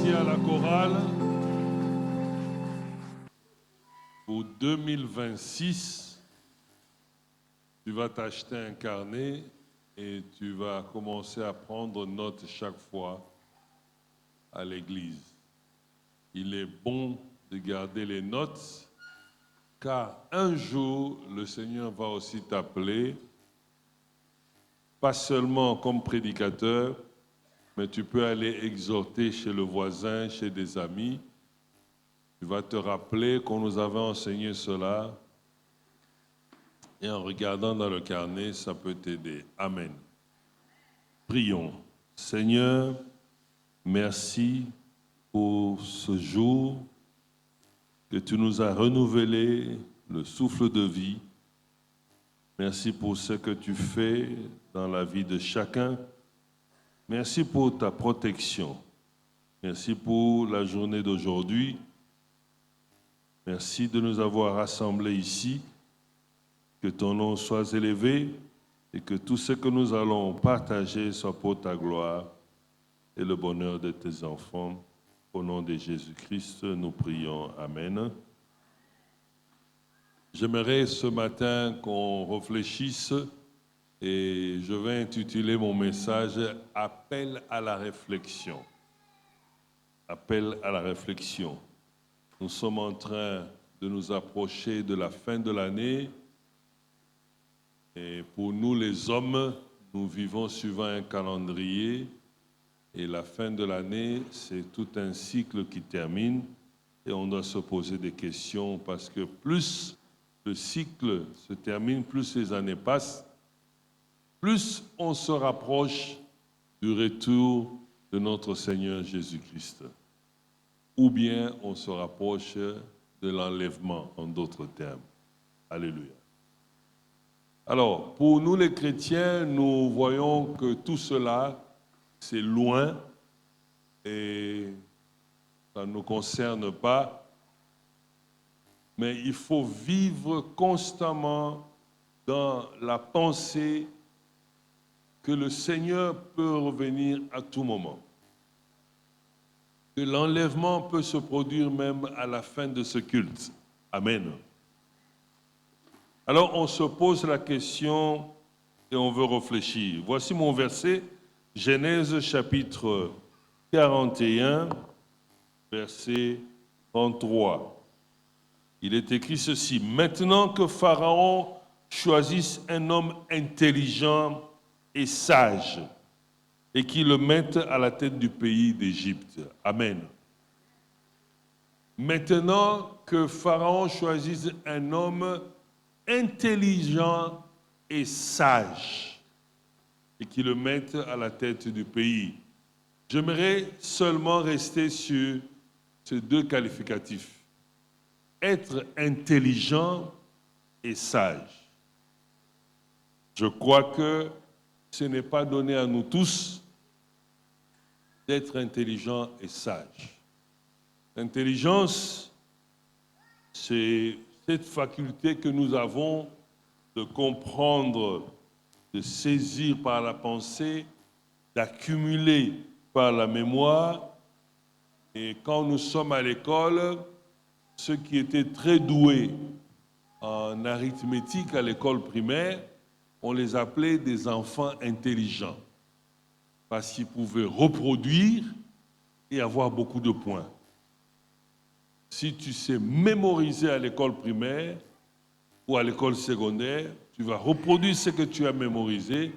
Merci à la chorale. Pour 2026, tu vas t'acheter un carnet et tu vas commencer à prendre note chaque fois à l'église. Il est bon de garder les notes, car un jour, le Seigneur va aussi t'appeler, pas seulement comme prédicateur, mais tu peux aller exhorter chez le voisin, chez des amis. Tu vas te rappeler qu'on nous avait enseigné cela, et en regardant dans le carnet, ça peut t'aider. Amen. Prions. Seigneur, merci pour ce jour que tu nous as renouvelé le souffle de vie. Merci pour ce que tu fais dans la vie de chacun. Merci pour ta protection. Merci pour la journée d'aujourd'hui. Merci de nous avoir rassemblés ici. Que ton nom soit élevé et que tout ce que nous allons partager soit pour ta gloire et le bonheur de tes enfants. Au nom de Jésus-Christ, nous prions. Amen. J'aimerais ce matin qu'on réfléchisse et je vais intituler mon message « Appel à la réflexion ». Appel à la réflexion. Nous sommes en train de nous approcher de la fin de l'année. Et pour nous les hommes, nous vivons suivant un calendrier et la fin de l'année, c'est tout un cycle qui termine et on doit se poser des questions parce que plus le cycle se termine, plus les années passent, plus on se rapproche du retour de notre Seigneur Jésus-Christ. Ou bien on se rapproche de l'enlèvement, en d'autres termes. Alléluia. Alors, pour nous les chrétiens, nous voyons que tout cela, c'est loin et ça ne nous concerne pas. Mais il faut vivre constamment dans la pensée que le Seigneur peut revenir à tout moment. Que l'enlèvement peut se produire même à la fin de ce culte. Amen. Alors on se pose la question et on veut réfléchir. Voici mon verset, Genèse chapitre 41, verset 33. Il est écrit ceci, « Maintenant que Pharaon choisisse un homme intelligent et sage et qu'il le mette à la tête du pays d'Égypte. » Amen. Maintenant que Pharaon choisisse un homme intelligent et sage et qui le mette à la tête du pays. J'aimerais seulement rester sur ces deux qualificatifs. Être intelligent et sage. Je crois que ce n'est pas donné à nous tous d'être intelligent et sage. L'intelligence, c'est cette faculté que nous avons de comprendre, de saisir par la pensée, d'accumuler par la mémoire. Et quand nous sommes à l'école, ceux qui étaient très doués en arithmétique à l'école primaire, on les appelait des enfants intelligents, parce qu'ils pouvaient reproduire et avoir beaucoup de points. Si tu sais mémoriser à l'école primaire ou à l'école secondaire, tu vas reproduire ce que tu as mémorisé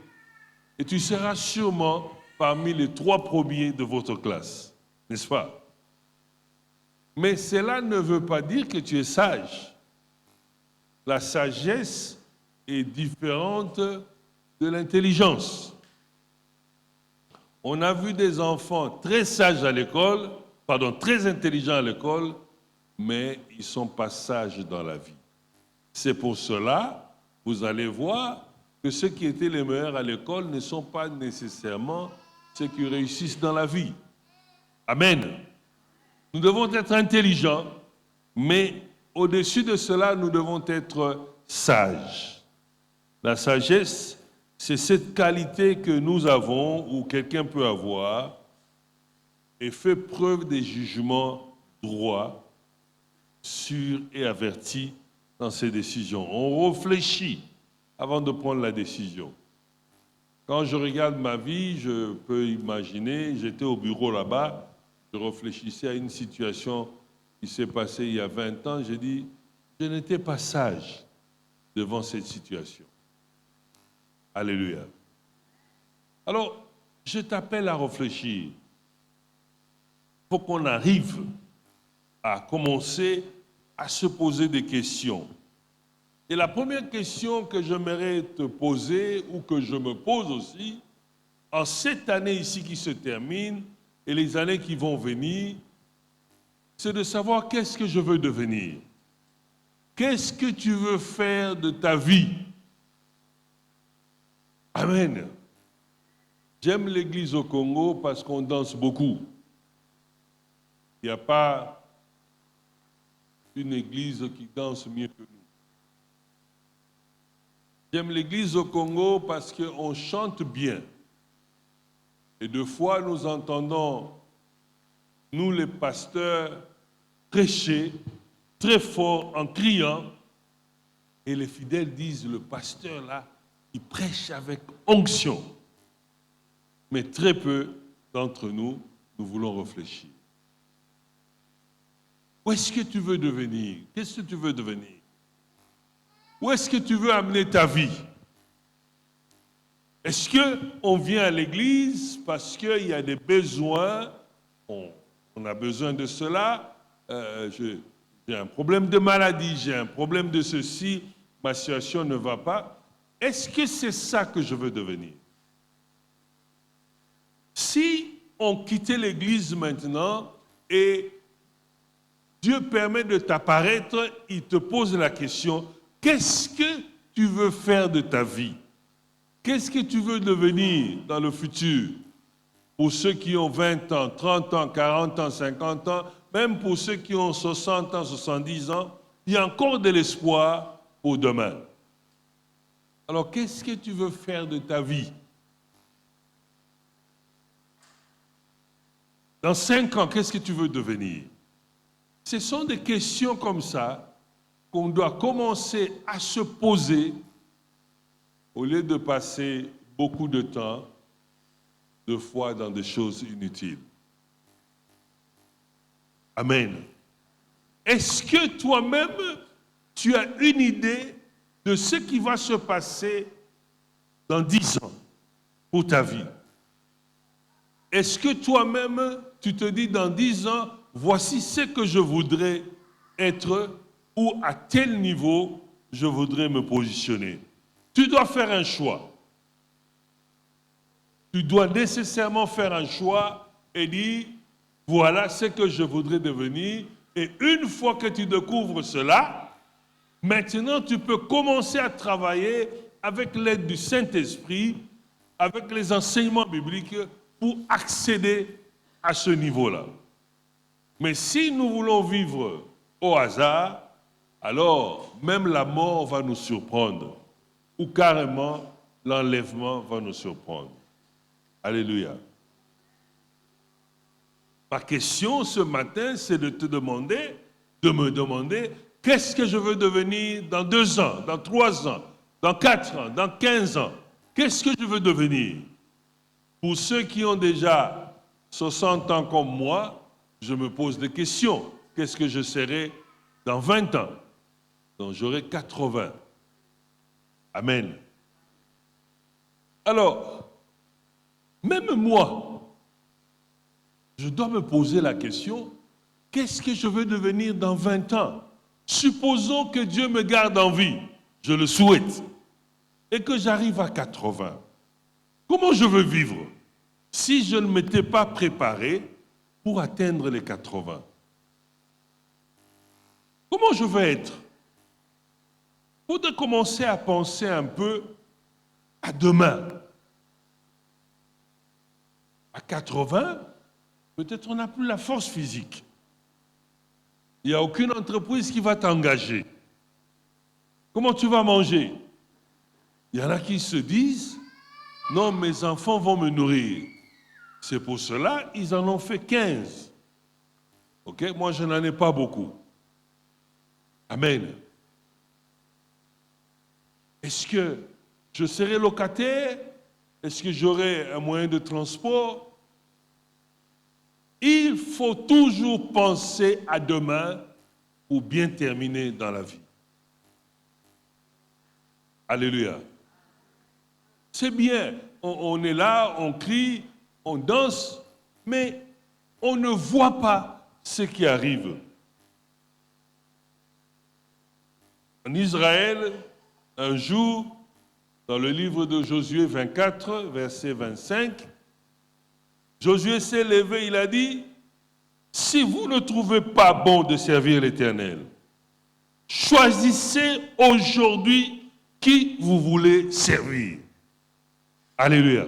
et tu seras sûrement parmi les 3 premiers de votre classe, n'est-ce pas? Mais cela ne veut pas dire que tu es sage. La sagesse est différente de l'intelligence. On a vu des enfants très sages à l'école, très intelligents à l'école, mais ils ne sont pas sages dans la vie. C'est pour cela, vous allez voir que ceux qui étaient les meilleurs à l'école ne sont pas nécessairement ceux qui réussissent dans la vie. Amen. Nous devons être intelligents, mais au-dessus de cela, nous devons être sages. La sagesse, c'est cette qualité que nous avons ou quelqu'un peut avoir et fais preuve des jugements droits, sûrs et avertis dans ses décisions. On réfléchit avant de prendre la décision. Quand je regarde ma vie, je peux imaginer, j'étais au bureau là-bas, je réfléchissais à une situation qui s'est passée il y a 20 ans, j'ai dit, je n'étais pas sage devant cette situation. Alléluia. Alors, je t'appelle à réfléchir. Il faut qu'on arrive à commencer à se poser des questions. Et la première question que j'aimerais te poser, ou que je me pose aussi, en cette année ici qui se termine, et les années qui vont venir, c'est de savoir qu'est-ce que je veux devenir. Qu'est-ce que tu veux faire de ta vie? Amen. J'aime l'église au Congo parce qu'on danse beaucoup. Il n'y a pas une église qui danse mieux que nous. J'aime l'église au Congo parce qu'on chante bien. Et deux fois, nous entendons, nous les pasteurs, prêcher très fort en criant. Et les fidèles disent, le pasteur là, il prêche avec onction. Mais très peu d'entre nous, nous voulons réfléchir. Où est-ce que tu veux devenir? Qu'est-ce que tu veux devenir? Où est-ce que tu veux amener ta vie? Est-ce qu'on vient à l'église parce qu'il y a des besoins? On a besoin de cela. J'ai un problème de maladie, j'ai un problème de ceci, ma situation ne va pas. Est-ce que c'est ça que je veux devenir? Si on quittait l'église maintenant et Dieu permet de t'apparaître, il te pose la question, qu'est-ce que tu veux faire de ta vie? Qu'est-ce que tu veux devenir dans le futur? Pour ceux qui ont 20 ans, 30 ans, 40 ans, 50 ans, même pour ceux qui ont 60 ans, 70 ans, il y a encore de l'espoir pour demain. Alors, qu'est-ce que tu veux faire de ta vie? Dans 5 ans, qu'est-ce que tu veux devenir? Ce sont des questions comme ça qu'on doit commencer à se poser au lieu de passer beaucoup de temps, deux fois dans des choses inutiles. Amen. Est-ce que toi-même, tu as une idée de ce qui va se passer dans 10 ans pour ta vie? Est-ce que toi-même, tu te dis dans 10 ans, voici ce que je voudrais être ou à tel niveau je voudrais me positionner? Tu dois faire un choix. Tu dois nécessairement faire un choix et dire, voilà ce que je voudrais devenir. Et une fois que tu découvres cela, maintenant tu peux commencer à travailler avec l'aide du Saint-Esprit, avec les enseignements bibliques pour accéder à ce niveau-là. Mais si nous voulons vivre au hasard, alors même la mort va nous surprendre ou carrément l'enlèvement va nous surprendre. Alléluia. Ma question ce matin, c'est de te demander, de me demander, qu'est-ce que je veux devenir dans 2 ans, dans 3 ans, dans 4 ans, dans 15 ans? Qu'est-ce que je veux devenir? Pour ceux qui ont déjà 60 ans comme moi, je me pose des questions. Qu'est-ce que je serai dans 20 ans? Donc j'aurai 80. Amen. Alors, même moi, je dois me poser la question, qu'est-ce que je veux devenir dans 20 ans? Supposons que Dieu me garde en vie, je le souhaite, et que j'arrive à 80. Comment je veux vivre si je ne m'étais pas préparé pour atteindre les 80? Comment je veux être? Il faudrait commencer à penser un peu à demain. À 80, peut-être on n'a plus la force physique. Il n'y a aucune entreprise qui va t'engager. Comment tu vas manger? Il y en a qui se disent, non, mes enfants vont me nourrir. C'est pour cela qu'ils en ont fait 15. Ok? Moi, je n'en ai pas beaucoup. Amen. Est-ce que je serai locataire? Est-ce que j'aurai un moyen de transport? Il faut toujours penser à demain pour bien terminer dans la vie. Alléluia. C'est bien, on est là, on crie, on danse, mais on ne voit pas ce qui arrive. En Israël, un jour, dans le livre de Josué 24, verset 25, Josué s'est levé, il a dit, « Si vous ne trouvez pas bon de servir l'Éternel, choisissez aujourd'hui qui vous voulez servir. » Alléluia.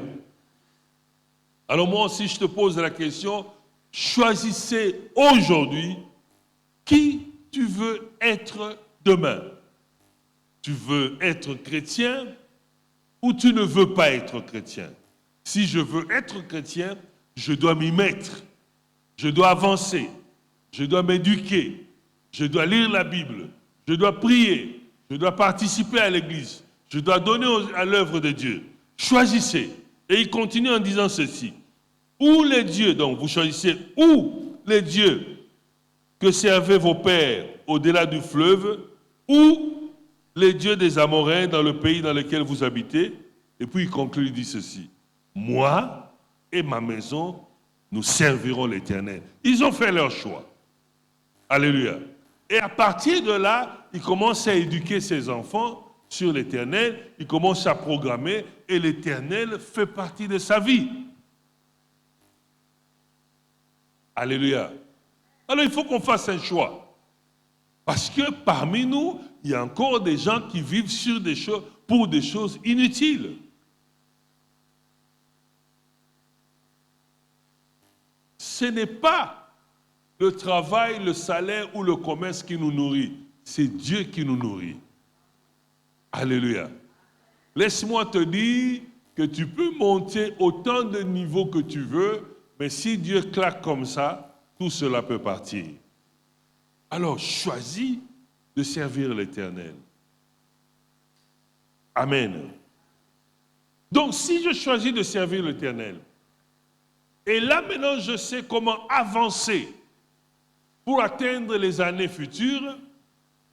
Alors moi aussi, je te pose la question, choisissez aujourd'hui qui tu veux être demain. Tu veux être chrétien ou tu ne veux pas être chrétien? Si je veux être chrétien, je dois m'y mettre. Je dois avancer. Je dois m'éduquer. Je dois lire la Bible. Je dois prier. Je dois participer à l'église. Je dois donner à l'œuvre de Dieu. Choisissez. Et il continue en disant ceci. Ou les dieux, donc vous choisissez, ou les dieux que servaient vos pères au-delà du fleuve, ou les dieux des Amoréens dans le pays dans lequel vous habitez. Et puis il conclut, il dit ceci. Moi et ma maison, nous servirons l'Éternel. Ils ont fait leur choix. Alléluia. Et à partir de là, il commence à éduquer ses enfants sur l'Éternel, il commence à programmer et l'Éternel fait partie de sa vie. Alléluia. Alors il faut qu'on fasse un choix. Parce que parmi nous, il y a encore des gens qui vivent sur des choses, pour des choses inutiles. Ce n'est pas le travail, le salaire ou le commerce qui nous nourrit. C'est Dieu qui nous nourrit. Alléluia. Laisse-moi te dire que tu peux monter autant de niveaux que tu veux, mais si Dieu claque comme ça, tout cela peut partir. Alors choisis de servir l'Éternel. Amen. Donc si je choisis de servir l'Éternel, et là maintenant je sais comment avancer pour atteindre les années futures,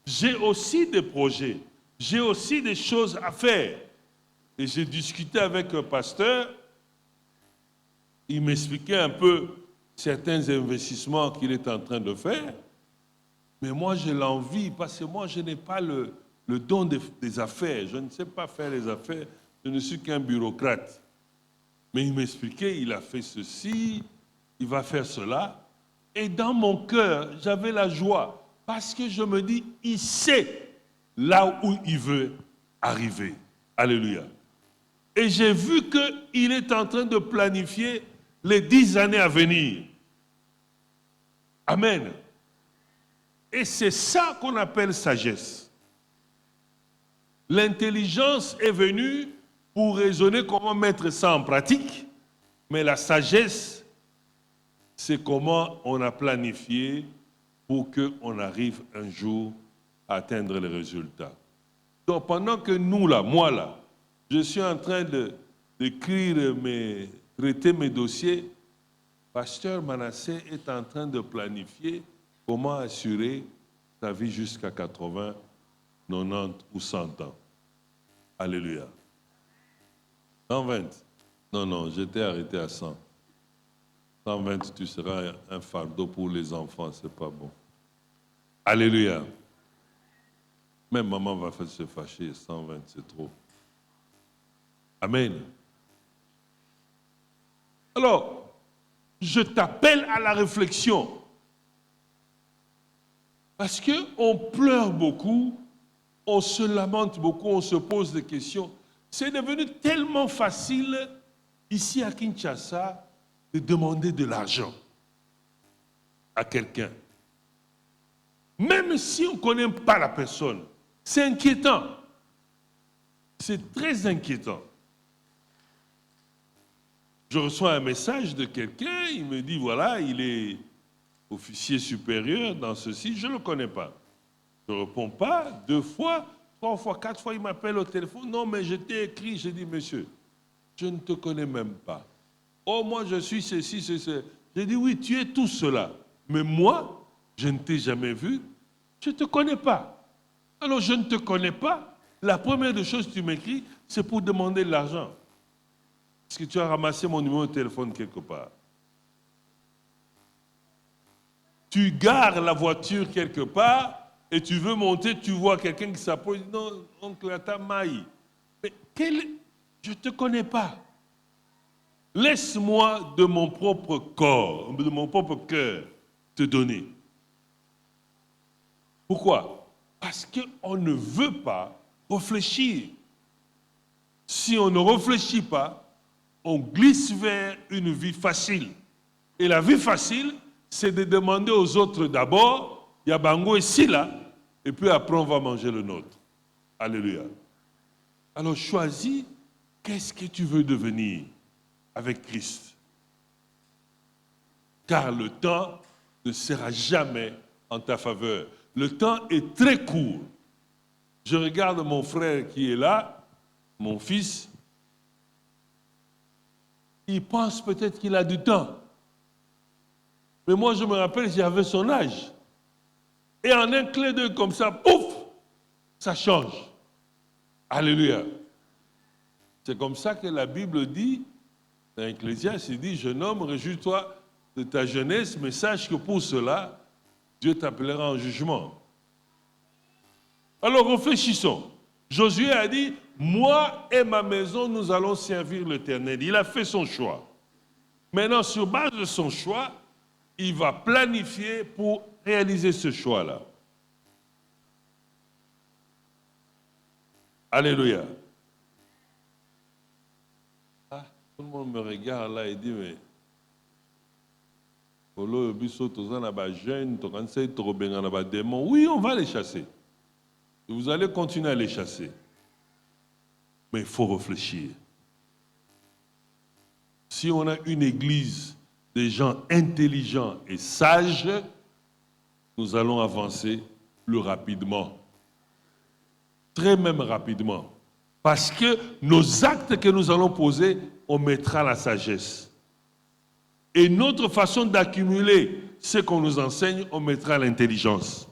j'ai aussi des projets, j'ai aussi des choses à faire. Et j'ai discuté avec un pasteur, il m'expliquait un peu certains investissements qu'il est en train de faire, mais moi j'ai l'envie, parce que moi je n'ai pas le don des affaires, je ne sais pas faire les affaires, je ne suis qu'un bureaucrate. Mais il m'expliquait, il a fait ceci, il va faire cela. Et dans mon cœur, j'avais la joie. Parce que je me dis, il sait là où il veut arriver. Alléluia. Et j'ai vu qu'il est en train de planifier les 10 années à venir. Amen. Et c'est ça qu'on appelle sagesse. L'intelligence est venue pour raisonner comment mettre ça en pratique, mais la sagesse, c'est comment on a planifié pour qu'on arrive un jour à atteindre les résultats. Donc pendant que nous là, moi là, je suis en train d'écrire traiter mes dossiers, Pasteur Manassé est en train de planifier comment assurer sa vie jusqu'à 80, 90 ou 100 ans. Alléluia. 120. Non, j'étais arrêté à 100. 120, tu seras un fardeau pour les enfants, c'est pas bon. Alléluia. Même maman va se fâcher, 120, c'est trop. Amen. Alors, je t'appelle à la réflexion. Parce qu'on pleure beaucoup, on se lamente beaucoup, on se pose des questions. C'est devenu tellement facile, ici à Kinshasa, de demander de l'argent à quelqu'un. Même si on ne connaît pas la personne, c'est inquiétant. C'est très inquiétant. Je reçois un message de quelqu'un, il me dit, voilà, il est officier supérieur dans ceci, je ne le connais pas. Je ne réponds pas, 2 fois, 3 fois, 4 fois, il m'appelle au téléphone. Non, mais je t'ai écrit, je dis, monsieur, je ne te connais même pas. Oh, moi, je suis ceci, ceci. J'ai dit, oui, tu es tout cela. Mais moi, je ne t'ai jamais vu, je ne te connais pas. Alors, je ne te connais pas. La première des choses que tu m'écris, c'est pour demander de l'argent. Est-ce que tu as ramassé mon numéro de téléphone quelque part? Tu gares la voiture quelque part et tu veux monter, tu vois quelqu'un qui s'approche, non, oncle Atamaï. Mais je ne te connais pas. Laisse-moi de mon propre corps, de mon propre cœur, te donner. Pourquoi? Parce qu'on ne veut pas réfléchir. Si on ne réfléchit pas, on glisse vers une vie facile. Et la vie facile, c'est de demander aux autres d'abord, il y a Bango et Sila, et puis après on va manger le nôtre. Alléluia. Alors choisis, qu'est-ce que tu veux devenir avec Christ? Car le temps ne sera jamais en ta faveur. Le temps est très court. Je regarde mon frère qui est là, mon fils. Il pense peut-être qu'il a du temps. Mais moi, je me rappelle, j'avais son âge. Et en un clin d'œil comme ça, pouf, ça change. Alléluia. C'est comme ça que la Bible dit, dans Ecclésiaste, il dit, jeune homme, réjouis-toi de ta jeunesse, mais sache que pour cela, Dieu t'appellera en jugement. Alors réfléchissons. Josué a dit, moi et ma maison, nous allons servir l'Éternel. Il a fait son choix. Maintenant, sur base de son choix, il va planifier pour réaliser ce choix-là. Alléluia. Ah, tout le monde me regarde là et dit, mais oui, on va les chasser. Et vous allez continuer à les chasser. Mais il faut réfléchir. Si on a une église des gens intelligents et sages, nous allons avancer plus rapidement. Très même rapidement. Parce que nos actes que nous allons poser, on mettra la sagesse. Et notre façon d'accumuler ce qu'on nous enseigne, on mettra l'intelligence.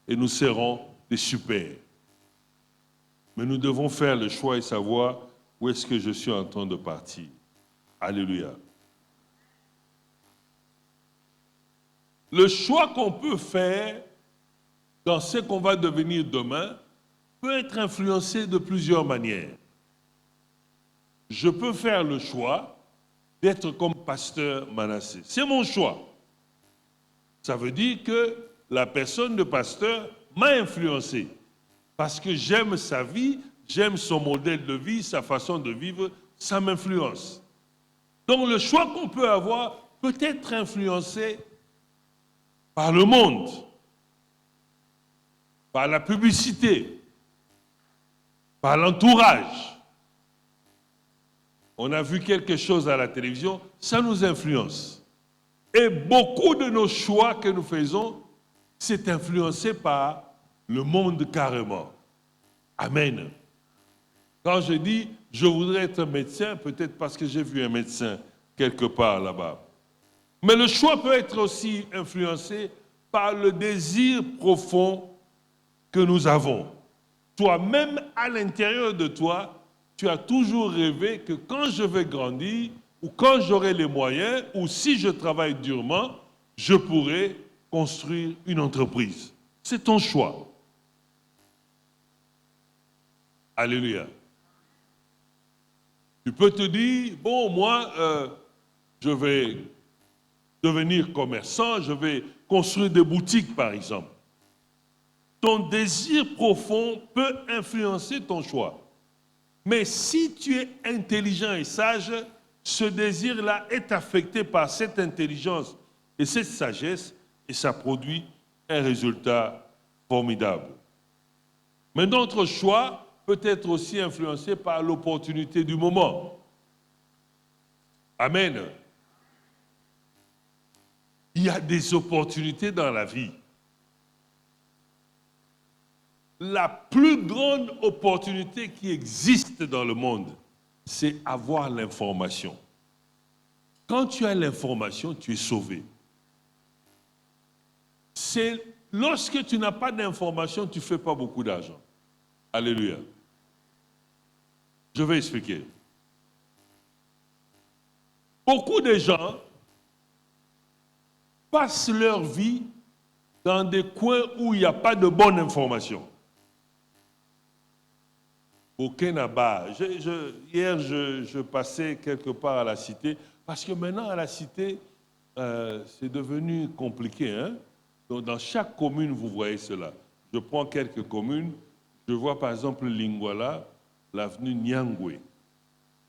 Et nous serons des super. Mais nous devons faire le choix et savoir où est-ce que je suis en train de partir. Alléluia. Le choix qu'on peut faire dans ce qu'on va devenir demain peut être influencé de plusieurs manières. Je peux faire le choix d'être comme pasteur Manassé. C'est mon choix. Ça veut dire que la personne de pasteur m'a influencé parce que j'aime sa vie, j'aime son modèle de vie, sa façon de vivre, ça m'influence. Donc le choix qu'on peut avoir peut être influencé par le monde, par la publicité, par l'entourage. On a vu quelque chose à la télévision, ça nous influence. Et beaucoup de nos choix que nous faisons, c'est influencé par le monde carrément. Amen. Quand je dis, je voudrais être médecin, peut-être parce que j'ai vu un médecin quelque part là-bas. Mais le choix peut être aussi influencé par le désir profond que nous avons. Toi-même, à l'intérieur de toi, tu as toujours rêvé que quand je vais grandir, ou quand j'aurai les moyens, ou si je travaille durement, je pourrai construire une entreprise. C'est ton choix. Alléluia. Tu peux te dire, bon, moi, je vais devenir commerçant, je vais construire des boutiques, par exemple. Ton désir profond peut influencer ton choix. Mais si tu es intelligent et sage, ce désir-là est affecté par cette intelligence et cette sagesse et ça produit un résultat formidable. Mais notre choix peut être aussi influencé par l'opportunité du moment. Amen. Il y a des opportunités dans la vie. La plus grande opportunité qui existe dans le monde, c'est avoir l'information. Quand tu as l'information, tu es sauvé. C'est lorsque tu n'as pas d'information, tu ne fais pas beaucoup d'argent. Alléluia. Je vais expliquer. Beaucoup de gens passent leur vie dans des coins où il n'y a pas de bonne information. Aucun abat. Hier, je passais quelque part à la cité, parce que maintenant, à la cité, c'est devenu compliqué. Hein? Donc, dans chaque commune, vous voyez cela. Je prends quelques communes. Je vois par exemple Lingwala, l'avenue Nyangwe,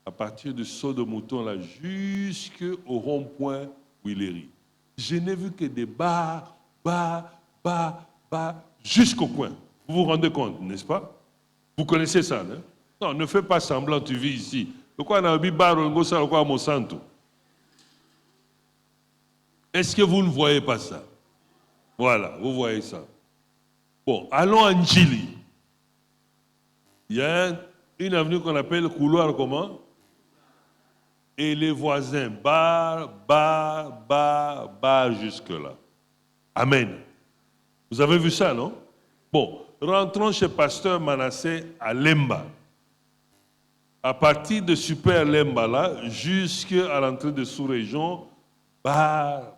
à partir du saut de mouton là, jusqu'au rond-point Willery. Je n'ai vu que des bars, jusqu'au coin. Vous vous rendez compte, n'est-ce pas? Vous connaissez ça, non? Non, ne fais pas semblant, tu vis ici. Pourquoi on a un bar, quoi, Monsanto? Est-ce que vous ne voyez pas ça? Voilà, vous voyez ça. Bon, allons à Njili. Il y a une avenue qu'on appelle couloir comment? Et les voisins, bar, jusque-là. Amen. Vous avez vu ça, non? Bon, rentrons chez Pasteur Manassé à Lemba. À partir de Super Lemba, là, jusqu'à l'entrée de sous-région, bar.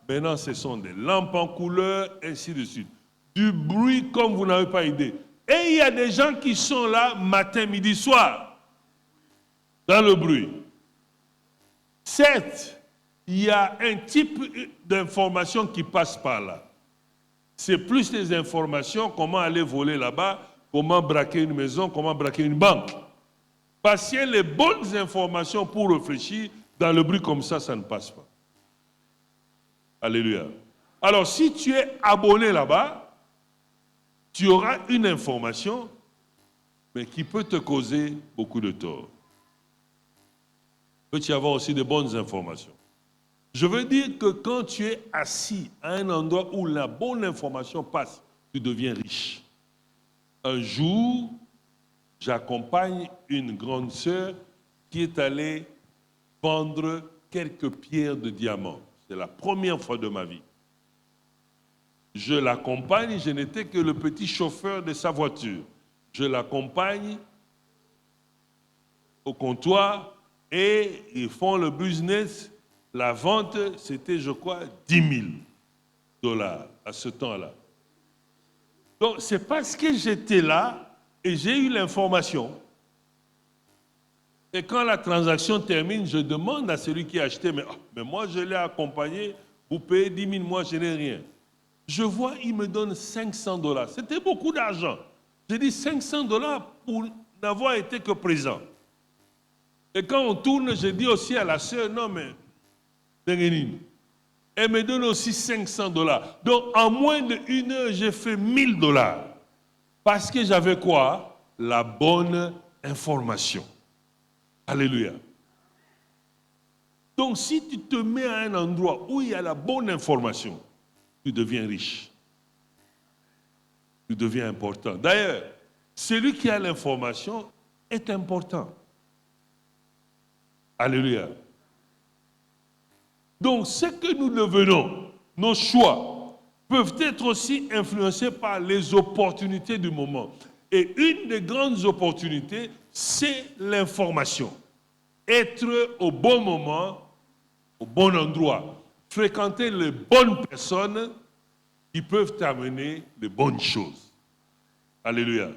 Maintenant, ce sont des lampes en couleur, ainsi de suite. Du bruit comme vous n'avez pas idée. Et il y a des gens qui sont là matin, midi, soir, dans le bruit. Certes, il y a un type d'information qui passe par là. C'est plus des informations, comment aller voler là-bas, comment braquer une maison, comment braquer une banque. Parce qu'il y a les bonnes informations pour réfléchir, dans le bruit comme ça ne passe pas. Alléluia. Alors, si tu es abonné là-bas, tu auras une information, mais qui peut te causer beaucoup de tort. Il peut y avoir aussi de bonnes informations. Je veux dire que quand tu es assis à un endroit où la bonne information passe, tu deviens riche. Un jour, j'accompagne une grande sœur qui est allée vendre quelques pierres de diamant. C'est la première fois de ma vie. Je l'accompagne, je n'étais que le petit chauffeur de sa voiture. Je l'accompagne au comptoir et ils font le business. La vente, c'était, je crois, 10 000 $ à ce temps-là. Donc, c'est parce que j'étais là et j'ai eu l'information. Et quand la transaction termine, je demande à celui qui a acheté, mais moi, je l'ai accompagné, vous payez 10 000, moi, je n'ai rien. Je vois, il me donne 500 $. C'était beaucoup d'argent. J'ai dit 500 $ pour n'avoir été que présent. Et quand on tourne, je dis aussi à la sœur, non, mais elle me donne aussi 500 $. Donc, en moins d'1 heure, j'ai fait 1 000 $. Parce que j'avais quoi? La bonne information. Alléluia. Donc, si tu te mets à un endroit où il y a la bonne information, tu deviens riche. Tu deviens important. D'ailleurs, celui qui a l'information est important. Alléluia. Donc, ce que nous devenons, nos choix, peuvent être aussi influencés par les opportunités du moment. Et une des grandes opportunités, c'est l'information. Être au bon moment, au bon endroit. Fréquenter les bonnes personnes qui peuvent t'amener les bonnes choses. Alléluia.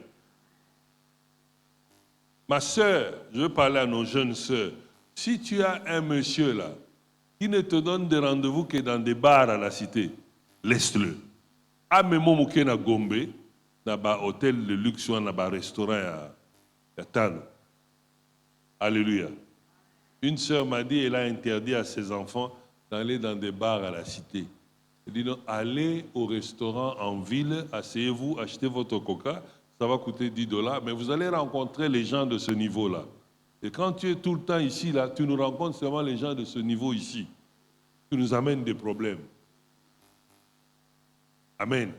Ma sœur, je veux parler à nos jeunes sœurs. Si tu as un monsieur là, qui ne te donne des rendez-vous que dans des bars à la cité, laisse-le. Amemo mouke na Gombe, na ba hôtel de luxe ou na ba restaurant à Tano. Alléluia. Une sœur m'a dit, elle a interdit à ses enfants d'aller dans des bars à la cité. Elle dit non, allez au restaurant en ville, asseyez-vous, achetez votre coca, ça va coûter 10 $, mais vous allez rencontrer les gens de ce niveau-là. Et quand tu es tout le temps ici, là, tu nous rencontres seulement les gens de ce niveau ici. Tu nous amènes des problèmes. Amen.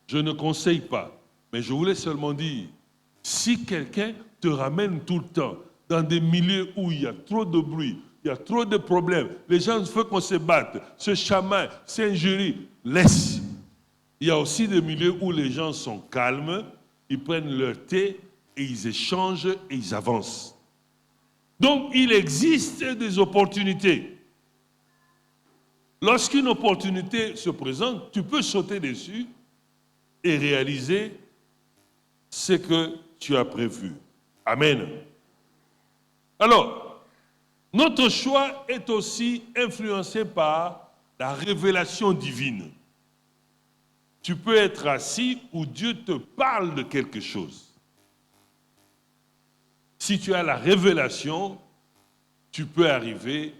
Je ne conseille pas, mais je voulais seulement dire, si quelqu'un te ramène tout le temps dans des milieux où il y a trop de bruit, il y a trop de problèmes, les gens veulent qu'on se batte, se chamaillent, s'injurient, laisse. Il y a aussi des milieux où les gens sont calmes, ils prennent leur thé et ils échangent et ils avancent. Donc, il existe des opportunités. Lorsqu'une opportunité se présente, tu peux sauter dessus et réaliser ce que tu as prévu. Amen. Alors, notre choix est aussi influencé par la révélation divine. Tu peux être assis où Dieu te parle de quelque chose. Si tu as la révélation, tu peux arriver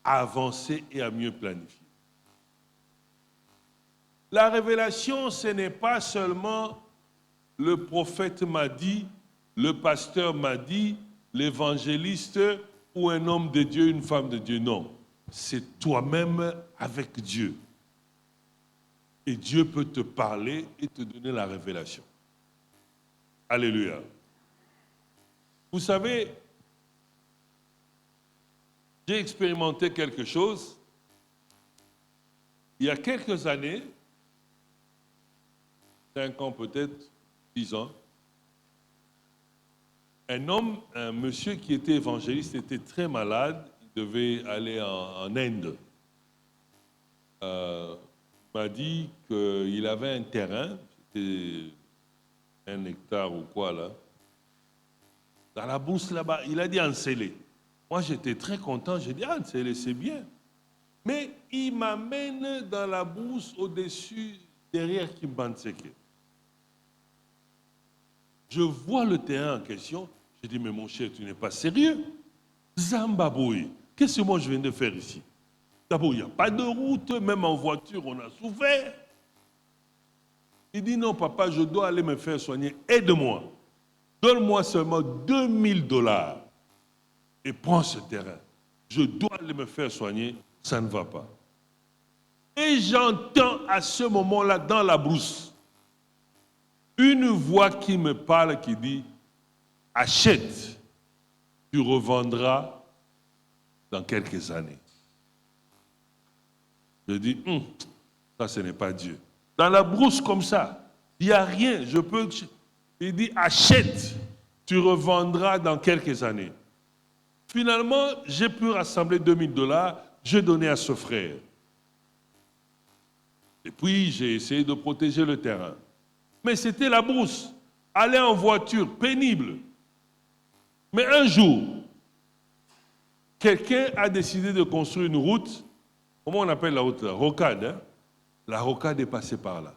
à avancer et à mieux planifier. La révélation, ce n'est pas seulement le prophète m'a dit, le pasteur m'a dit, l'évangéliste ou un homme de Dieu, une femme de Dieu. Non, c'est toi-même avec Dieu. Et Dieu peut te parler et te donner la révélation. Alléluia. Vous savez, j'ai expérimenté quelque chose. Il y a quelques années, 5 ans peut-être, 10 ans, un monsieur qui était évangéliste était très malade, il devait aller en Inde. Il m'a dit qu'il avait un terrain, c'était 1 hectare ou quoi là, dans la bourse là-bas, il a dit Ensélé. Moi j'étais très content, j'ai dit Ensélé c'est bien. Mais il m'amène dans la bourse au-dessus, derrière Kimbanseke. Je vois le terrain en question, je dis mais mon cher, tu n'es pas sérieux. Zambaboué, qu'est-ce que moi je viens de faire ici? D'abord, il n'y a pas de route, même en voiture, on a souffert. Il dit non papa, je dois aller me faire soigner, aide-moi. Donne-moi seulement $2000 et prends ce terrain. Je dois aller me faire soigner, ça ne va pas. Et j'entends à ce moment-là, dans la brousse, une voix qui me parle, qui dit, achète, tu revendras dans quelques années. Je dis, ça ce n'est pas Dieu. Dans la brousse comme ça, il n'y a rien, je peux... Il dit, achète, tu revendras dans quelques années. Finalement, j'ai pu rassembler $2000, j'ai donné à ce frère. Et puis, j'ai essayé de protéger le terrain. Mais c'était la brousse. Aller en voiture, pénible. Mais un jour, quelqu'un a décidé de construire une route. Comment on appelle la route là? Rocade. Hein? La rocade est passée par là.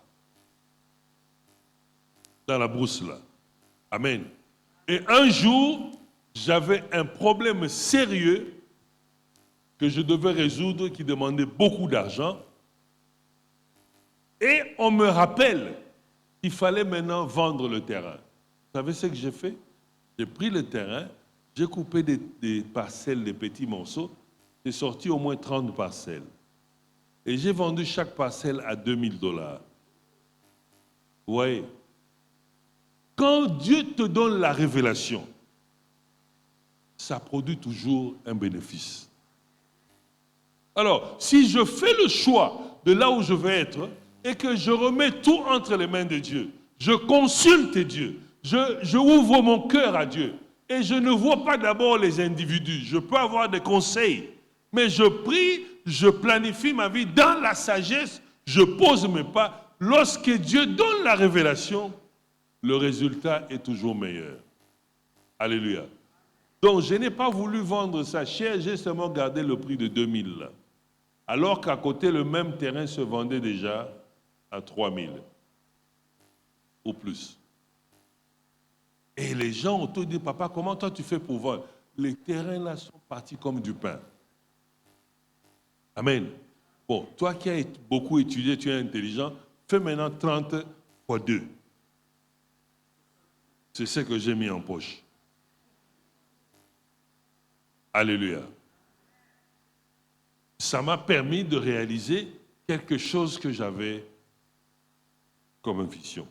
Dans la brousse là. Amen. Et un jour, j'avais un problème sérieux que je devais résoudre qui demandait beaucoup d'argent. Et on me rappelle qu'il fallait maintenant vendre le terrain. Vous savez ce que j'ai fait? J'ai pris le terrain, j'ai coupé des parcelles, des petits morceaux, j'ai sorti au moins 30 parcelles. Et j'ai vendu chaque parcelle à $2000. Vous voyez? Quand Dieu te donne la révélation, ça produit toujours un bénéfice. Alors, si je fais le choix de là où je vais être et que je remets tout entre les mains de Dieu, je consulte Dieu, je ouvre mon cœur à Dieu et je ne vois pas d'abord les individus. Je peux avoir des conseils, mais je prie, je planifie ma vie dans la sagesse, je pose mes pas. Lorsque Dieu donne la révélation, le résultat est toujours meilleur. Alléluia. Donc, je n'ai pas voulu vendre ça cher, j'ai seulement gardé le prix de 2000. Alors qu'à côté, le même terrain se vendait déjà à 3000 ou plus. Et les gens autour disent, papa, comment toi tu fais pour vendre? Les terrains là sont partis comme du pain. Amen. Bon, toi qui as beaucoup étudié, tu es intelligent, fais maintenant 30 fois 2. C'est ce que j'ai mis en poche. Alléluia. Ça m'a permis de réaliser quelque chose que j'avais comme vision.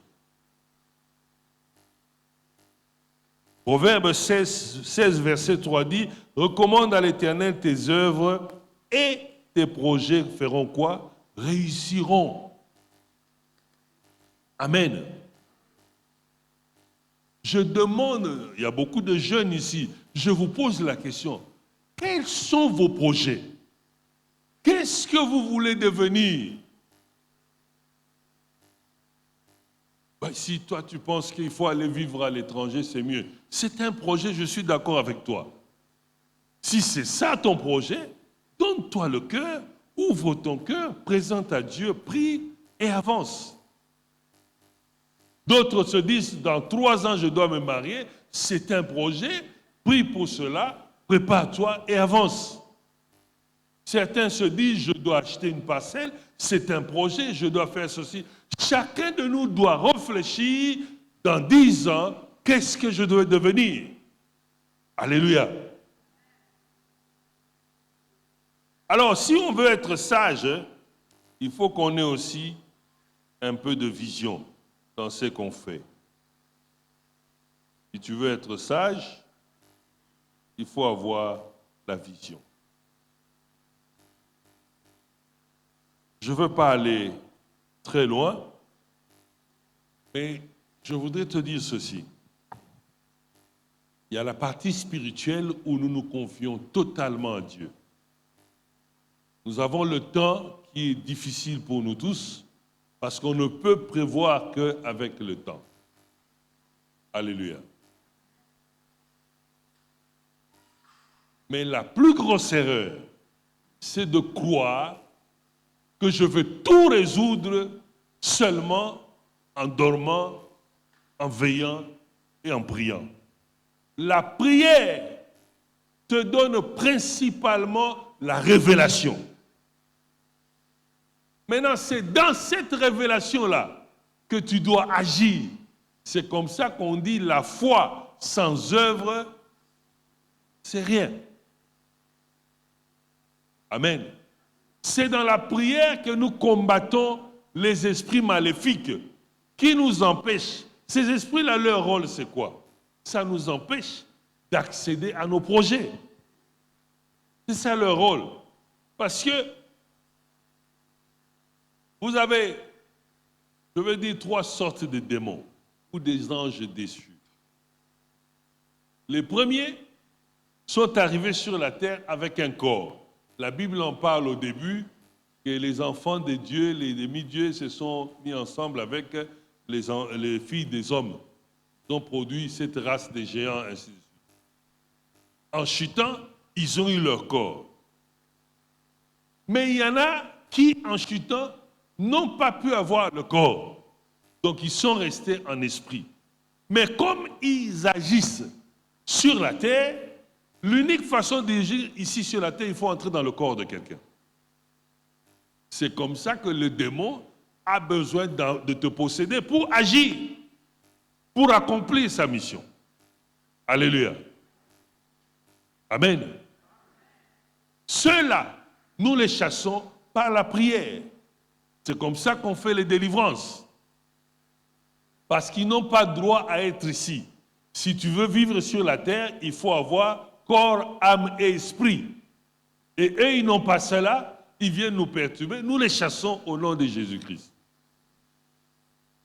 Proverbe 16, verset 3 dit, « Recommande à l'Éternel tes œuvres et tes projets feront quoi? Réussiront. » Amen. Je demande, il y a beaucoup de jeunes ici, je vous pose la question, quels sont vos projets? Qu'est-ce que vous voulez devenir? Ben, si toi tu penses qu'il faut aller vivre à l'étranger, c'est mieux. C'est un projet, je suis d'accord avec toi. Si c'est ça ton projet, donne-toi le cœur, ouvre ton cœur, présente à Dieu, prie et avance. D'autres se disent, dans 3 ans, je dois me marier. C'est un projet, prie pour cela, prépare-toi et avance. Certains se disent, je dois acheter une parcelle, c'est un projet, je dois faire ceci. Chacun de nous doit réfléchir, dans 10 ans, qu'est-ce que je dois devenir? Alléluia. Alors, si on veut être sage, il faut qu'on ait aussi un peu de vision dans ce qu'on fait. Si tu veux être sage, il faut avoir la vision. Je ne veux pas aller très loin, mais je voudrais te dire ceci. Il y a la partie spirituelle où nous nous confions totalement à Dieu. Nous avons le temps qui est difficile pour nous tous, parce qu'on ne peut prévoir qu'avec le temps. Alléluia. Mais la plus grosse erreur, c'est de croire que je veux tout résoudre seulement en dormant, en veillant et en priant. La prière te donne principalement la révélation. Maintenant, c'est dans cette révélation-là que tu dois agir. C'est comme ça qu'on dit la foi sans œuvre, c'est rien. Amen. C'est dans la prière que nous combattons les esprits maléfiques qui nous empêchent. Ces esprits-là, leur rôle, c'est quoi? Ça nous empêche d'accéder à nos projets. C'est ça leur rôle. Parce que vous avez, je veux dire, 3 sortes de démons ou des anges déçus. Les premiers sont arrivés sur la terre avec un corps. La Bible en parle au début, que les enfants de Dieu, les demi-dieux se sont mis ensemble avec les filles des hommes. Ils ont produit cette race de géants, ainsi de suite. En chutant, ils ont eu leur corps. Mais il y en a qui, en chutant, n'ont pas pu avoir le corps. Donc ils sont restés en esprit. Mais comme ils agissent sur la terre, l'unique façon d'agir ici sur la terre, il faut entrer dans le corps de quelqu'un. C'est comme ça que le démon a besoin de te posséder pour agir, pour accomplir sa mission. Alléluia. Amen. Ceux-là, nous les chassons par la prière. C'est comme ça qu'on fait les délivrances. Parce qu'ils n'ont pas droit à être ici. Si tu veux vivre sur la terre, il faut avoir corps, âme et esprit. Et eux, ils n'ont pas cela, ils viennent nous perturber. Nous les chassons au nom de Jésus-Christ.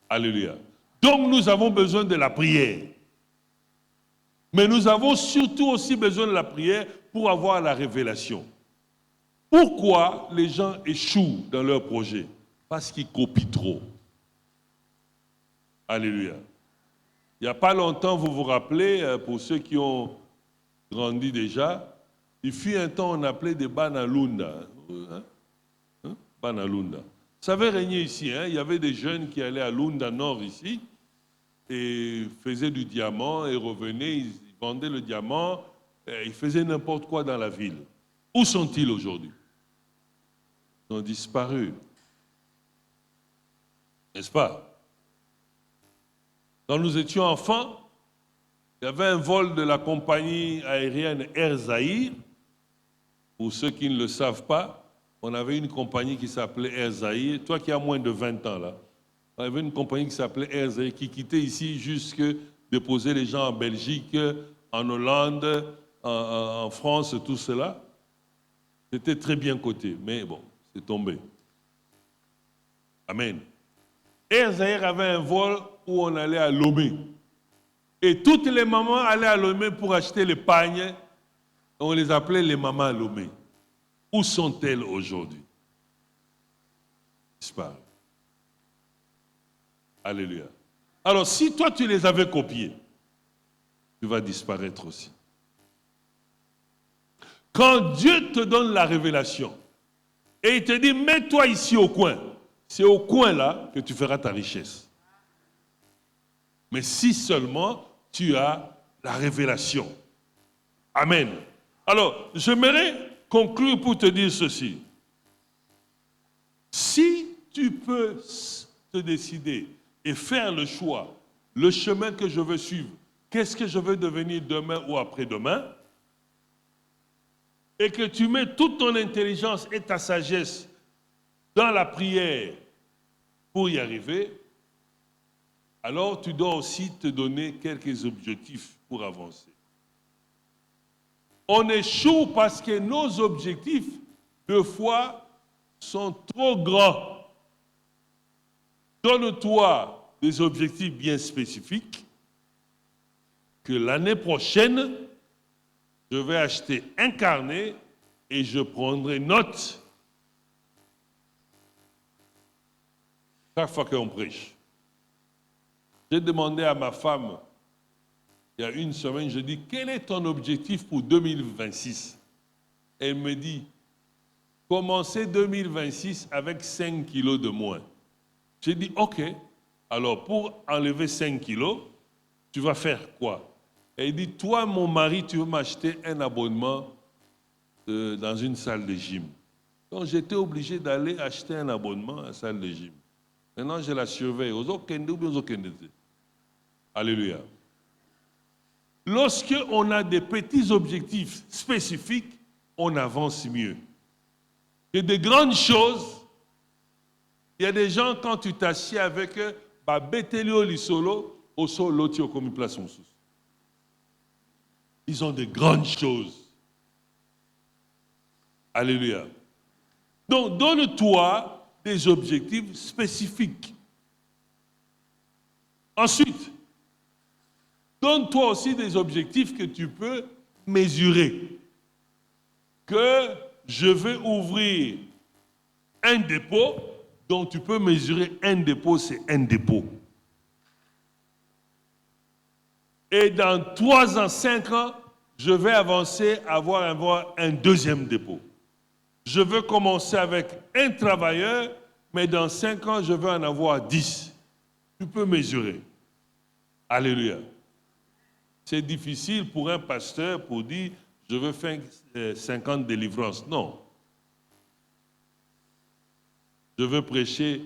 Alléluia. Donc nous avons besoin de la prière. Mais nous avons surtout aussi besoin de la prière pour avoir la révélation. Pourquoi les gens échouent dans leurs projets? Parce qu'ils copient trop. Alléluia. Il n'y a pas longtemps, vous vous rappelez, pour ceux qui ont grandi déjà, il fut un temps on appelait des Banalunda. Banalunda. Ça avait régné ici. Il y avait des jeunes qui allaient à Lunda Nord ici et faisaient du diamant et revenaient, ils vendaient le diamant, ils faisaient n'importe quoi dans la ville. Où sont-ils aujourd'hui? Ils ont disparu. N'est-ce pas? Quand nous étions enfants, il y avait un vol de la compagnie aérienne Air Zahir Pour ceux qui ne le savent pas, on avait une compagnie qui s'appelait Air Zaïre. Toi qui as moins de 20 ans là, on avait une compagnie qui s'appelait Air Zaïre qui quittait ici jusque déposer les gens en Belgique, en Hollande, en France, tout cela. C'était très bien coté, mais bon, c'est tombé. Amen. Air Zaïre avait un vol où on allait à Lomé. Et toutes les mamans allaient à Lomé pour acheter les pagnes. On les appelait les mamans à Lomé. Où sont-elles aujourd'hui? Disparues. Alléluia. Alors, si toi tu les avais copiées, tu vas disparaître aussi. Quand Dieu te donne la révélation et il te dit, mets-toi ici au coin, c'est au coin là que tu feras ta richesse. Mais si seulement tu as la révélation. Amen. Alors, j'aimerais conclure pour te dire ceci. Si tu peux te décider et faire le choix, le chemin que je veux suivre, qu'est-ce que je veux devenir demain ou après-demain, et que tu mets toute ton intelligence et ta sagesse dans la prière pour y arriver, alors tu dois aussi te donner quelques objectifs pour avancer. On échoue parce que nos objectifs, deux fois, sont trop grands. Donne-toi des objectifs bien spécifiques que l'année prochaine, je vais acheter un carnet et je prendrai note chaque fois qu'on prêche. J'ai demandé à ma femme, il y a une semaine, je dis, quel est ton objectif pour 2026? Elle me dit, commencer 2026 avec 5 kilos de moins. J'ai dit, ok, alors pour enlever 5 kilos, tu vas faire quoi? Elle dit, toi, mon mari, tu veux m'acheter un abonnement dans une salle de gym. Donc j'étais obligé d'aller acheter un abonnement à la salle de gym. Maintenant, je la surveille. Alléluia. Lorsqu'on a des petits objectifs spécifiques, on avance mieux. Et des grandes choses, il y a des gens, quand tu t'assieds avec eux, ils ont de grandes choses. Alléluia. Donc, donne-toi des objectifs spécifiques. Ensuite, donne-toi aussi des objectifs que tu peux mesurer. Que je vais ouvrir un dépôt, donc tu peux mesurer un dépôt, c'est un dépôt. Et dans 3 ans, 5 ans, je vais avancer à avoir un deuxième dépôt. Je veux commencer avec un travailleur, mais dans 5 ans, je veux en avoir 10. Tu peux mesurer. Alléluia. C'est difficile pour un pasteur pour dire, je veux faire 50 délivrances. Non. Je veux prêcher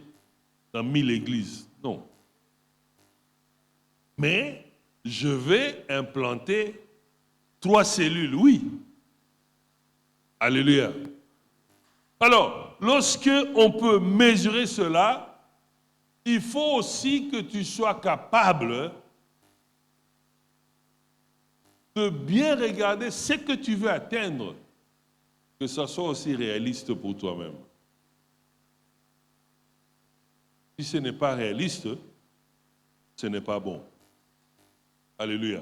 dans 1000 églises. Non. Mais je vais implanter 3 cellules, oui. Alléluia. Alors, lorsque on peut mesurer cela, il faut aussi que tu sois capable de bien regarder ce que tu veux atteindre, que ça soit aussi réaliste pour toi-même. Si ce n'est pas réaliste, ce n'est pas bon. Alléluia.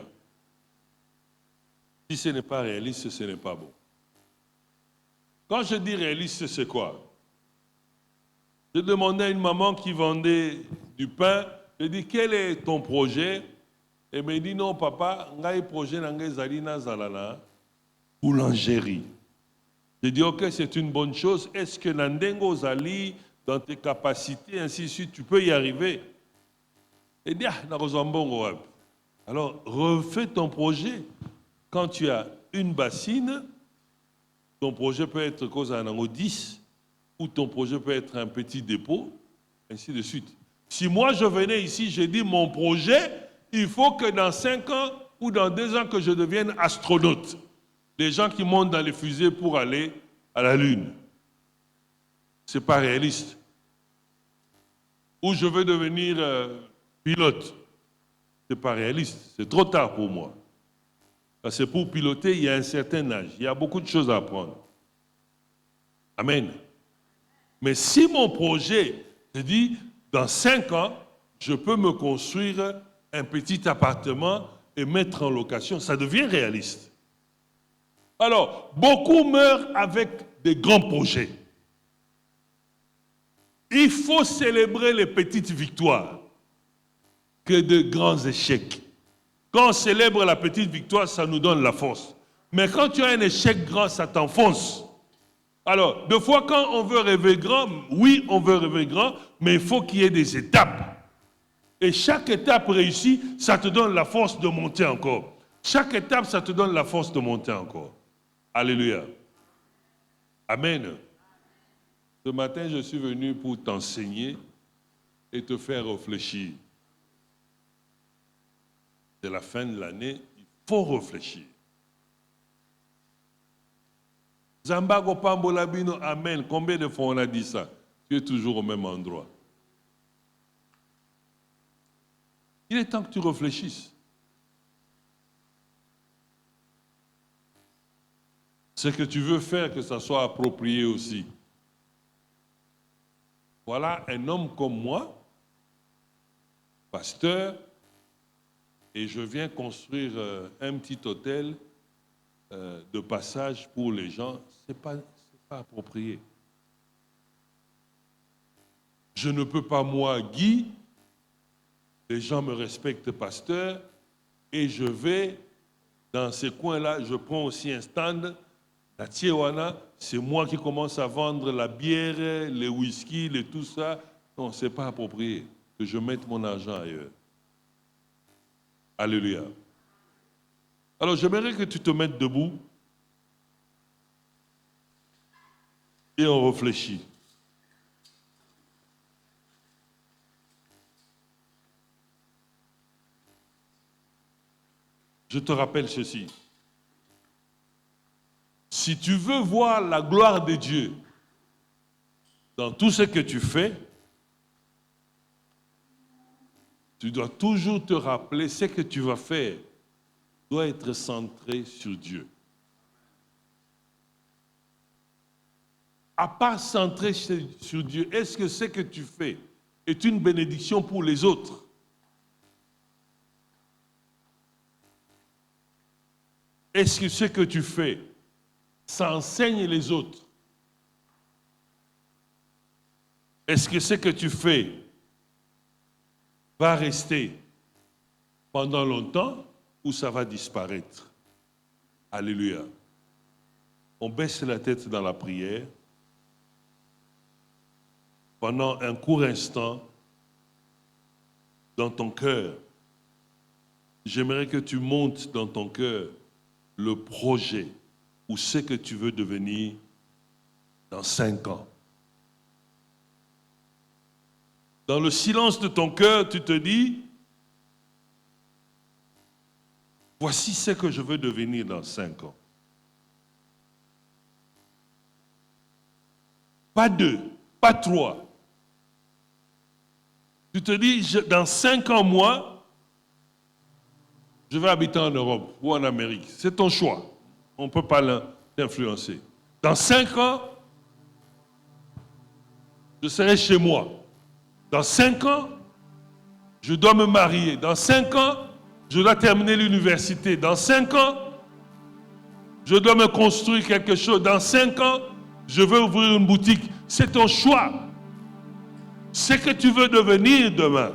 Si ce n'est pas réaliste, ce n'est pas bon. Quand je dis réaliste, c'est quoi? Je demandais à une maman qui vendait du pain, je dis, quel est ton projet? Elle me dit, non, papa, ngai projet nangé zalina zalala, boulangerie. Je dis, ok, c'est une bonne chose. Est-ce que Nandengo Zali, dans tes capacités, ainsi de suite, tu peux y arriver? Elle dit, alors, refais ton projet. Quand tu as une bassine, ton projet peut être cause à un 10, ou ton projet peut être un petit dépôt, ainsi de suite. Si moi je venais ici, j'ai dit mon projet, il faut que dans 5 ans ou dans 2 ans que je devienne astronaute. Les gens qui montent dans les fusées pour aller à la Lune. Ce n'est pas réaliste. Ou je veux devenir pilote. Ce n'est pas réaliste. C'est trop tard pour moi. Parce que pour piloter, il y a un certain âge. Il y a beaucoup de choses à apprendre. Amen. Mais si mon projet, je dis, dans 5 ans, je peux me construire un petit appartement et mettre en location, ça devient réaliste. Alors, beaucoup meurent avec des grands projets. Il faut célébrer les petites victoires que de grands échecs. Quand on célèbre la petite victoire, ça nous donne la force. Mais quand tu as un échec grand, ça t'enfonce. Alors, deux fois, quand on veut rêver grand, oui, on veut rêver grand, mais il faut qu'il y ait des étapes. Et chaque étape réussie, ça te donne la force de monter encore. Chaque étape, ça te donne la force de monter encore. Alléluia. Amen. Ce matin, je suis venu pour t'enseigner et te faire réfléchir. C'est la fin de l'année, il faut réfléchir. Zambago Pambolabino, amen. Combien de fois on a dit ça? Tu es toujours au même endroit. Il est temps que tu réfléchisses. Ce que tu veux faire, que ça soit approprié aussi. Voilà un homme comme moi, pasteur, et je viens construire un petit hôtel de passage pour les gens. Ce n'est pas approprié. Je ne peux pas, moi, Guy, les gens me respectent, pasteur, et je vais dans ces coins-là, je prends aussi un stand, la Tijuana, c'est moi qui commence à vendre la bière, les whisky, tout ça. Non, ce n'est pas approprié que je mette mon argent ailleurs. Alléluia. Alors, j'aimerais que tu te mettes debout et on réfléchit. Je te rappelle ceci. Si tu veux voir la gloire de Dieu dans tout ce que tu fais, tu dois toujours te rappeler ce que tu vas faire doit être centré sur Dieu. À part centré sur Dieu, est-ce que ce que tu fais est une bénédiction pour les autres? Est-ce que ce que tu fais, ça enseigne les autres? Est-ce que ce que tu fais va rester pendant longtemps ou ça va disparaître? Alléluia. On baisse la tête dans la prière. Pendant un court instant, dans ton cœur, j'aimerais que tu montes dans ton cœur le projet ou ce que tu veux devenir dans 5 ans. Dans le silence de ton cœur, tu te dis, voici ce que je veux devenir dans 5 ans. Pas 2, pas 3. Tu te dis, dans 5 ans, moi, je vais habiter en Europe ou en Amérique. C'est ton choix. On ne peut pas l'influencer. Dans 5 ans, je serai chez moi. Dans 5 ans, je dois me marier. Dans 5 ans, je dois terminer l'université. Dans 5 ans, je dois me construire quelque chose. Dans 5 ans, je veux ouvrir une boutique. C'est ton choix. Ce que tu veux devenir demain.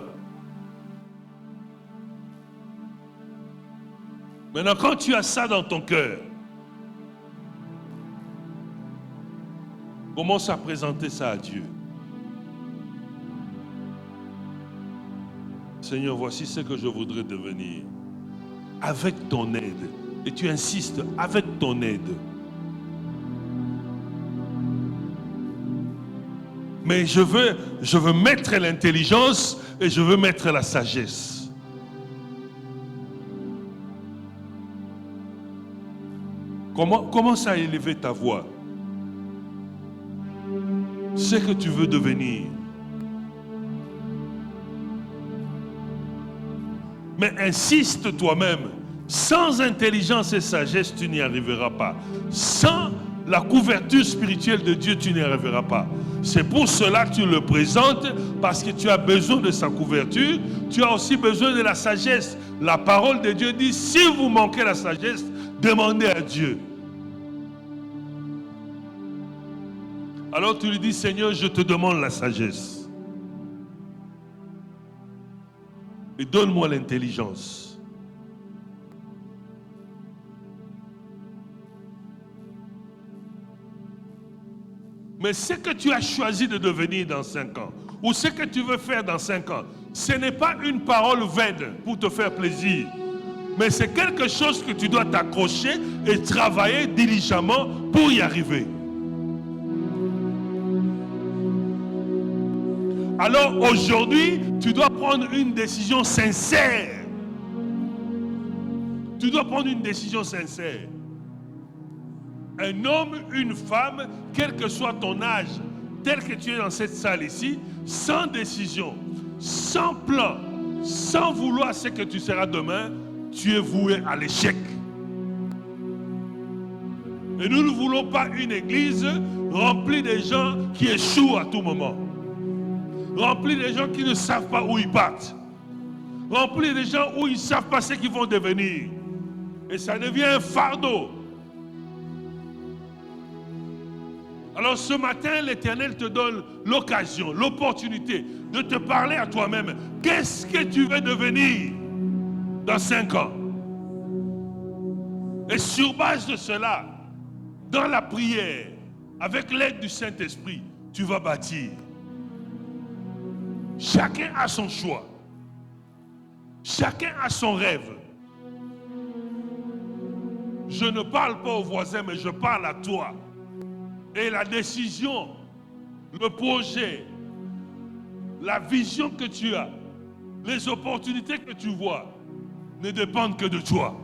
Maintenant, quand tu as ça dans ton cœur, commence à présenter ça à Dieu. Seigneur, voici ce que je voudrais devenir. Avec ton aide. Et tu insistes, avec ton aide. Mais je veux mettre l'intelligence et je veux mettre la sagesse. Commence à élever ta voix. Ce que tu veux devenir. Mais insiste toi-même. Sans intelligence et sagesse, tu n'y arriveras pas. Sans la couverture spirituelle de Dieu, tu n'y arriveras pas. C'est pour cela que tu le présentes, parce que tu as besoin de sa couverture. Tu as aussi besoin de la sagesse. La parole de Dieu dit, si vous manquez la sagesse, demandez à Dieu. Alors tu lui dis, Seigneur, je te demande la sagesse. Et donne-moi l'intelligence. Mais ce que tu as choisi de devenir dans 5 ans, ou ce que tu veux faire dans 5 ans, ce n'est pas une parole vaine pour te faire plaisir. Mais c'est quelque chose que tu dois t'accrocher et travailler diligemment pour y arriver. Alors aujourd'hui, tu dois prendre une décision sincère. Tu dois prendre une décision sincère. Un homme, une femme, quel que soit ton âge, tel que tu es dans cette salle ici, sans décision, sans plan, sans vouloir ce que tu seras demain, tu es voué à l'échec. Et nous ne voulons pas une église remplie de gens qui échouent à tout moment. Remplie de gens qui ne savent pas où ils partent. Remplie de gens où ils ne savent pas ce qu'ils vont devenir. Et ça devient un fardeau. Alors ce matin, l'Éternel te donne l'occasion, l'opportunité de te parler à toi-même. Qu'est-ce que tu veux devenir dans 5 ans? Et sur base de cela, dans la prière, avec l'aide du Saint-Esprit, tu vas bâtir. Chacun a son choix. Chacun a son rêve. Je ne parle pas aux voisins, mais je parle à toi. Et la décision, le projet, la vision que tu as, les opportunités que tu vois, ne dépendent que de toi.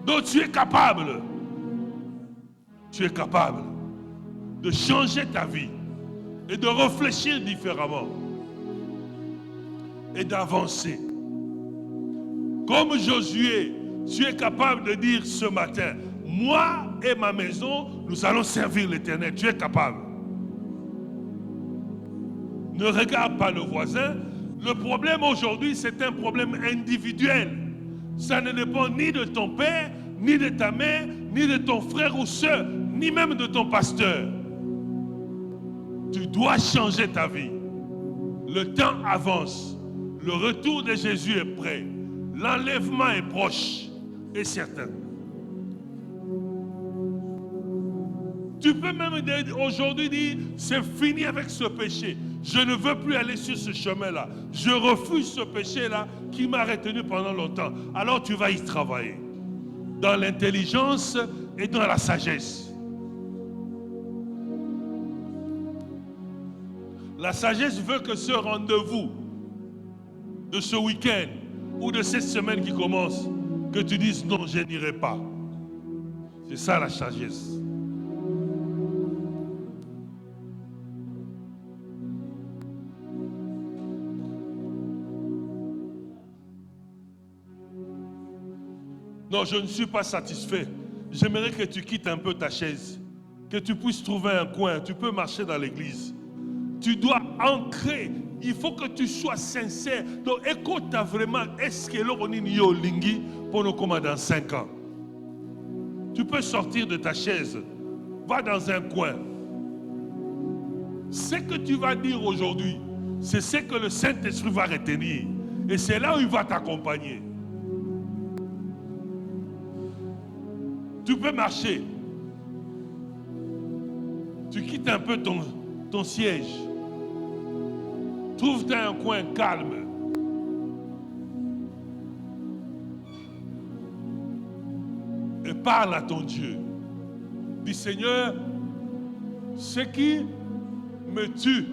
Donc tu es capable de changer ta vie et de réfléchir différemment et d'avancer. Comme Josué, tu es capable de dire ce matin, moi et ma maison, nous allons servir l'Éternel. Tu es capable. Ne regarde pas le voisin. Le problème aujourd'hui, c'est un problème individuel. Ça ne dépend ni de ton père, ni de ta mère, ni de ton frère ou soeur, ni même de ton pasteur. Tu dois changer ta vie. Le temps avance. Le retour de Jésus est prêt. L'enlèvement est proche et certain. Tu peux même aujourd'hui dire, c'est fini avec ce péché. Je ne veux plus aller sur ce chemin-là. Je refuse ce péché-là qui m'a retenu pendant longtemps. Alors tu vas y travailler. Dans l'intelligence et dans la sagesse. La sagesse veut que ce rendez-vous de ce week-end ou de cette semaine qui commence, que tu dises non, je n'irai pas. C'est ça la sagesse. Non, je ne suis pas satisfait. J'aimerais que tu quittes un peu ta chaise, que tu puisses trouver un coin. Tu peux marcher dans l'église. Tu dois ancrer. Il faut que tu sois sincère. Donc, écoute vraiment. Est-ce que l'on est lingi pour nous commander dans 5 ans? Tu peux sortir de ta chaise. Va dans un coin. Ce que tu vas dire aujourd'hui, c'est ce que le Saint-Esprit va retenir. Et c'est là où il va t'accompagner. Tu peux marcher. Tu quittes un peu ton siège. Trouve-toi un coin calme. Et parle à ton Dieu. Dis, Seigneur, ce qui me tue,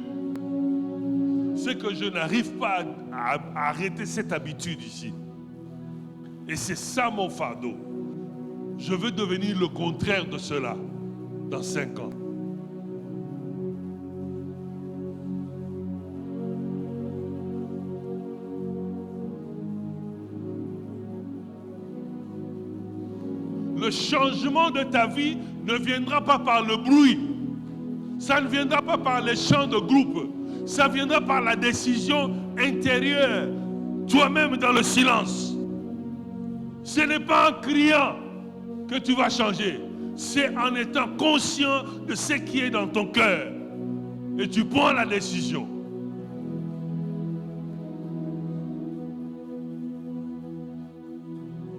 c'est que je n'arrive pas à arrêter cette habitude ici. Et c'est ça mon fardeau. Je veux devenir le contraire de cela dans 5 ans. Le changement de ta vie ne viendra pas par le bruit. Ça ne viendra pas par les chants de groupe. Ça viendra par la décision intérieure, toi-même dans le silence. Ce n'est pas en criant que tu vas changer. C'est en étant conscient de ce qui est dans ton cœur. Et tu prends la décision.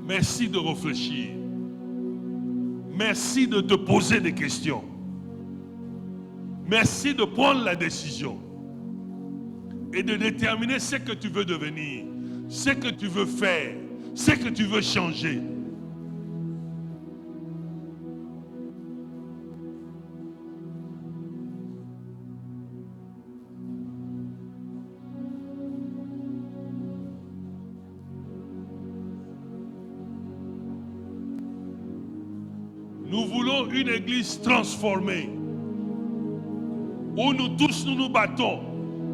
Merci de réfléchir. Merci de te poser des questions. Merci de prendre la décision et de déterminer ce que tu veux devenir, ce que tu veux faire, ce que tu veux changer. Nous voulons une église transformée, où nous tous nous battons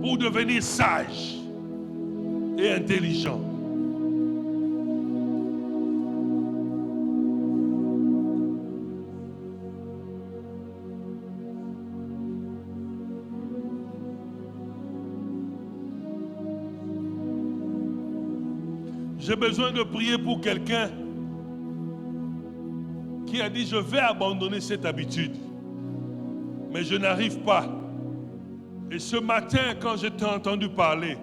pour devenir sages et intelligents. J'ai besoin de prier pour quelqu'un qui a dit: je vais abandonner cette habitude, mais je n'arrive pas. Et ce matin, quand je t'ai entendu parler,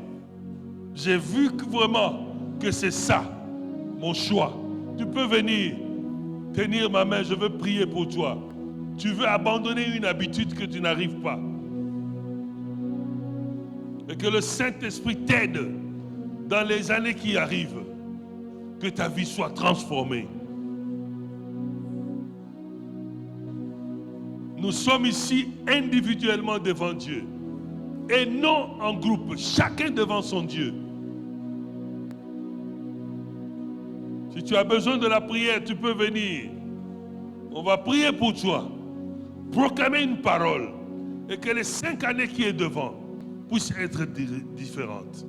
j'ai vu vraiment que c'est ça, mon choix. Tu peux venir tenir ma main, je veux prier pour toi. Tu veux abandonner une habitude que tu n'arrives pas. Et que le Saint-Esprit t'aide dans les années qui arrivent, que ta vie soit transformée. Nous sommes ici individuellement devant Dieu et non en groupe, chacun devant son Dieu. Si tu as besoin de la prière, tu peux venir. On va prier pour toi, proclamer une parole et que les 5 années qui est devant puissent être différentes.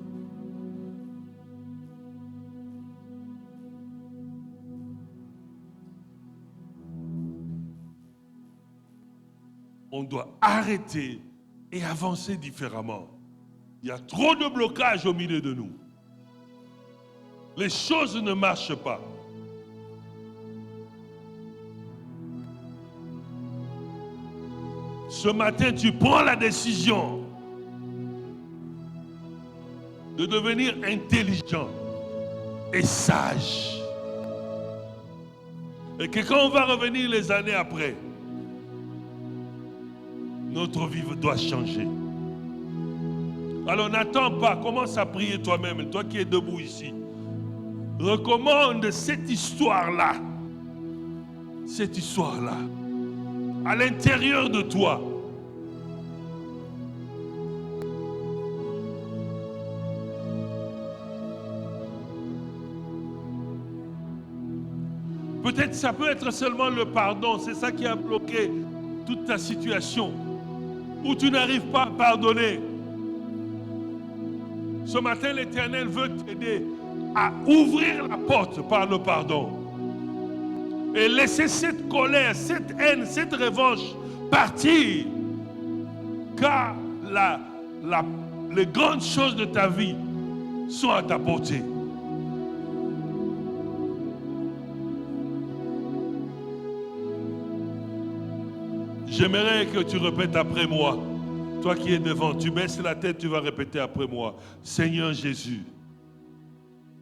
On doit arrêter et avancer différemment. Il y a trop de blocages au milieu de nous. Les choses ne marchent pas. Ce matin, tu prends la décision de devenir intelligent et sage. Et que quand on va revenir les années après, notre vie doit changer. Alors n'attends pas, commence à prier toi-même, toi qui es debout ici. Recommande cette histoire-là, à l'intérieur de toi. Peut-être ça peut être seulement le pardon, c'est ça qui a bloqué toute ta situation, où tu n'arrives pas à pardonner. Ce matin, l'Éternel veut t'aider à ouvrir la porte par le pardon et laisser cette colère, cette haine, cette revanche partir, car les grandes choses de ta vie sont à ta portée. J'aimerais que tu répètes après moi. Toi qui es devant, tu baisses la tête, tu vas répéter après moi. Seigneur Jésus,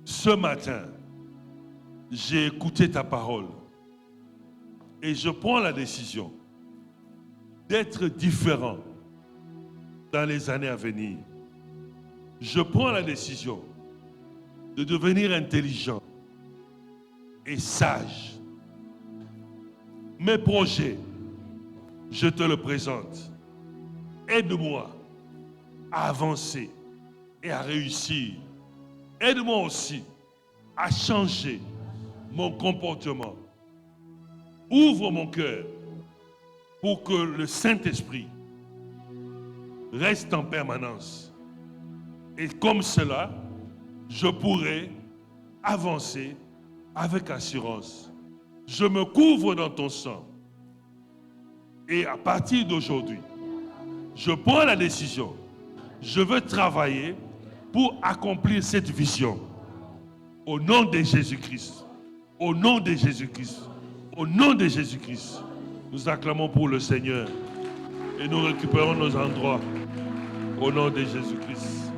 ce matin, j'ai écouté ta parole et je prends la décision d'être différent dans les années à venir. Je prends la décision de devenir intelligent et sage. Mes projets, je te le présente. Aide-moi à avancer et à réussir. Aide-moi aussi à changer mon comportement. Ouvre mon cœur pour que le Saint-Esprit reste en permanence. Et comme cela, je pourrai avancer avec assurance. Je me couvre dans ton sang. Et à partir d'aujourd'hui, je prends la décision. Je veux travailler pour accomplir cette vision. Au nom de Jésus-Christ. Au nom de Jésus-Christ. Au nom de Jésus-Christ. Nous acclamons pour le Seigneur. Et nous récupérons nos endroits. Au nom de Jésus-Christ.